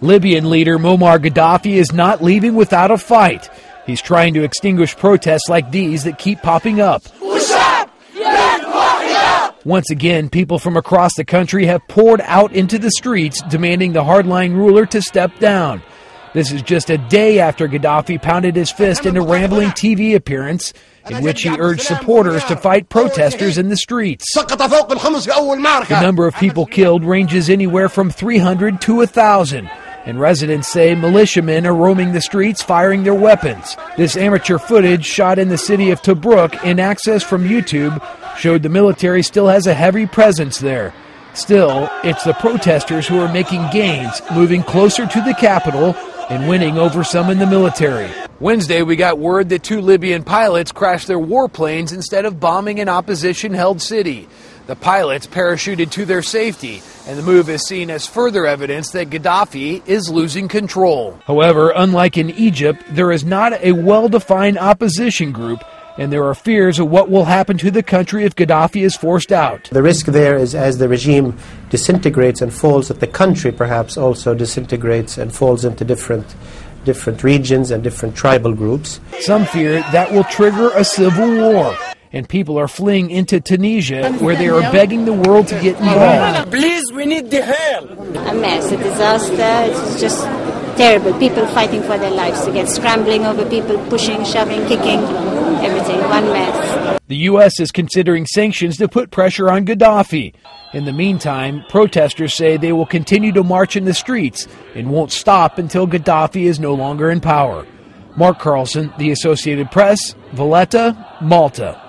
Libyan leader Moammar Gadhafi is not leaving without a fight. He's trying to extinguish protests like these that keep popping up. Once again, people from across the country have poured out into the streets demanding the hardline ruler to step down. This is just a day after Gadhafi pounded his fist in a rambling TV appearance in which he urged supporters to fight protesters in the streets. The number of people killed ranges anywhere from 300 to 1,000. And residents say militiamen are roaming the streets firing their weapons. This amateur footage shot in the city of Tobruk and accessed from YouTube showed the military still has a heavy presence there. Still, it's the protesters who are making gains, moving closer to the capital and winning over some in the military. Wednesday, we got word that 2 Libyan pilots crashed their warplanes instead of bombing an opposition-held city. The pilots parachuted to their safety, and the move is seen as further evidence that Gadhafi is losing control. However, unlike in Egypt, there is not a well-defined opposition group, and there are fears of what will happen to the country if Gadhafi is forced out. The risk there is as the regime disintegrates and falls, that the country perhaps also disintegrates and falls into different regions and different tribal groups. Some fear that will trigger a civil war, and people are fleeing into Tunisia, where they are begging the world to get involved. Please, we need the help. A mess, a disaster. It's just terrible. People fighting for their lives to get scrambling over people, pushing, shoving, kicking, everything. One mess. The U.S. is considering sanctions to put pressure on Gadhafi. In the meantime, protesters say they will continue to march in the streets and won't stop until Gadhafi is no longer in power. Mark Carlson, The Associated Press, Valletta, Malta.